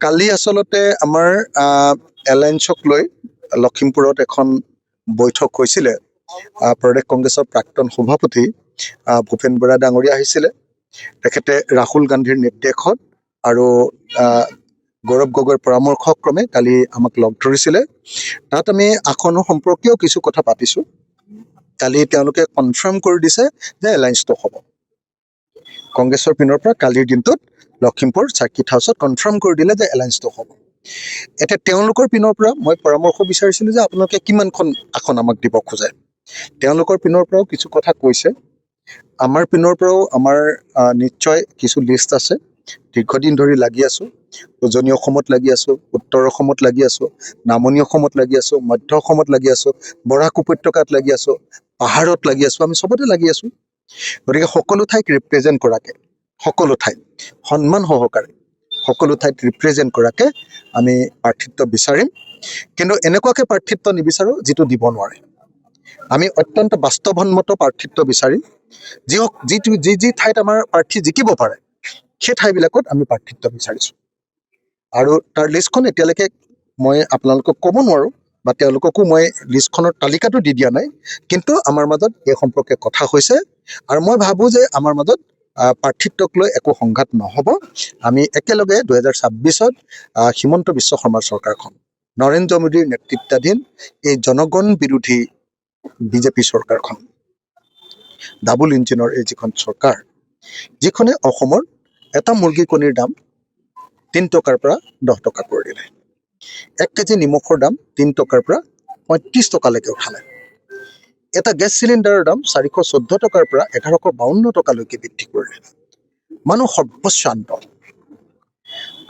কালি আচলতে আমাৰ এলায়েন্সক লৈ লখিমপুৰত এখন বৈঠক হৈছিলে। প্ৰদেশ কংগ্ৰেছৰ প্ৰাক্তন সভাপতি ভূপেন বৰা ডাঙৰীয়া আহিছিলে। তেখেতে ৰাহুল গান্ধীৰ নিৰ্দেশত আৰু গৌৰৱ গগৈৰ পৰামৰ্শক্ৰমে কালি আমাক লগ ধৰিছিলে। তাত আমি আসনৰ সম্পৰ্কীয় কিছু কথা পাতিছোঁ। কালি তেওঁলোকে কনফাৰ্ম কৰি দিছে যে এলায়েন্সটো হ'ব। কংগ্ৰেছৰ পিনৰ পৰা কালিৰ দিনটোত লখিমপুৰ চাৰ্কিট হাউচত কনফাৰ্ম কৰি দিলে যে এলায়েন্সটো হ'ব। এতিয়া তেওঁলোকৰ পিনৰ পৰা মই পৰামৰ্শ বিচাৰিছিলোঁ যে আপোনালোকে কিমানখন আসন আমাক দিব খোজে। তেওঁলোকৰ পিনৰ পৰাও কিছু কথা কৈছে। আমাৰ পিনৰ পৰাও আমাৰ নিশ্চয় কিছু লিষ্ট আছে। দীৰ্ঘদিন ধৰি লাগি আছোঁ। উজনি অসমত লাগি আছোঁ, উত্তৰ অসমত লাগি আছোঁ, নামনি অসমত লাগি আছোঁ, মধ্য অসমত লাগি আছোঁ, বৰাক উপত্যকাত লাগি আছোঁ, পাহাৰত লাগি আছোঁ, আমি চবতে লাগি আছোঁ। গতিকে সকলো ঠাইক ৰিপ্ৰেজেণ্ট কৰাকে, সকলো ঠাইত সন্মান সহকাৰে সকলো ঠাইত ৰিপ্ৰেজেণ্ট কৰাকে আমি প্ৰাৰ্থিত্ব বিচাৰিম। কিন্তু এনেকুৱাকৈ প্ৰাৰ্থিত্ব নিবিচাৰোঁ যিটো দিব নোৱাৰে। আমি অত্যন্ত বাস্তৱসন্মত প্ৰাৰ্থিত্ব বিচাৰিম। যি ঠাইত আমাৰ প্ৰাৰ্থী জিকিব পাৰে সেই ঠাইবিলাকত আমি প্ৰাৰ্থিত্ব বিচাৰিছোঁ। আৰু তাৰ লিষ্টখন এতিয়ালৈকে মই আপোনালোকক ক'ব নোৱাৰোঁ বা তেওঁলোককো মই লিষ্টখনৰ তালিকাটো দি দিয়া নাই। কিন্তু আমাৰ মাজত এই সম্পৰ্কে কথা হৈছে আৰু মই ভাবোঁ যে আমাৰ মাজত প্ৰাৰ্থিত্বক লৈ একো সংঘাত নহ'ব। আমি একেলগে 2026-ত হিমন্ত বিশ্ব শৰ্মাৰ চৰকাৰখন, নৰেন্দ্ৰ মোদীৰ নেতৃত্বাধীন এই জনগণ বিৰোধী বিজেপি চৰকাৰখন, ডাবল ইঞ্জিনৰ এই যিখন চৰকাৰ, যিখনে অসমৰ এটা মুৰ্গী কণীৰ দাম 3 টকাৰ পৰা 10 টকা কৰি দিলে। 1 কেজি নিমখৰ দাম 3 টকাৰ পৰা 35 টকালৈকে উঠালে। এটা গেছ চিলিণ্ডাৰৰ দাম 414 টকাৰ পৰা 1152 টকালৈকে বৃদ্ধি কৰিলে। মানুহ সৰ্বশ্ৰান্ত।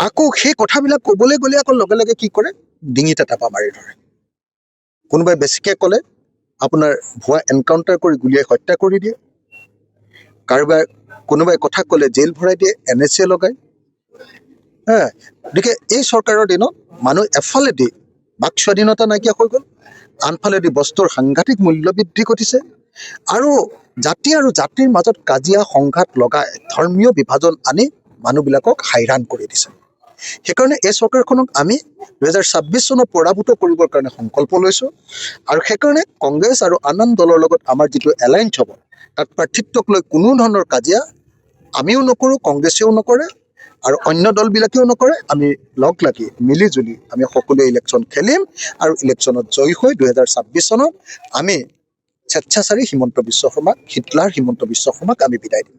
আকৌ সেই কথাবিলাক ক'বলৈ গ'লে আকৌ লগে লগে কি কৰে, ডিঙিত এটা মাৰি ধৰে। কোনোবাই বেছিকৈ ক'লে আপোনাৰ ভুৱা এনকাউণ্টাৰ কৰি গুলীয়াই হত্যা কৰি দিয়ে। কোনোবাই কথা ক'লে জেইল ভৰাই দিয়ে, NSA লগায়। গতিকে এই চৰকাৰৰ দিনত মানুহ এফালেদি বাক স্বাধীনতা নাইকিয়া হৈ গ'ল, আনফালেদি বস্তুৰ সাংঘাতিক মূল্য বৃদ্ধি ঘটিছে আৰু জাতি আৰু জাতিৰ মাজত কাজিয়া সংঘাত লগাই ধৰ্মীয় বিভাজন আনি মানুহবিলাকক হাইৰাণ কৰি দিছে। সেইকাৰণে এই চৰকাৰখনক আমি 2026 চনত পৰাভূত কৰিবৰ কাৰণে সংকল্প লৈছোঁ। আৰু সেইকাৰণে কংগ্ৰেছ আৰু আন দলৰ লগত আমাৰ যিটো এলায়েন্স হ'ব, তাত প্ৰাৰ্থিত্বক লৈ কোনো ধৰণৰ কাজিয়া আমিও নকৰোঁ, কংগ্ৰেছেও নকৰে আৰু অন্য দলবিলাকেও নকৰে। আমি লগ লাগি মিলিজুলি আমি সকলোৱে ইলেকশ্যন খেলিম আৰু ইলেকশ্যনত জয়ী হৈ 2026 চনত আমি স্বেচ্ছাচাৰী হিমন্ত বিশ্ব শৰ্মাক, হিটলাৰ হিমন্ত বিশ্ব শৰ্মাক আমি বিদায় দিম।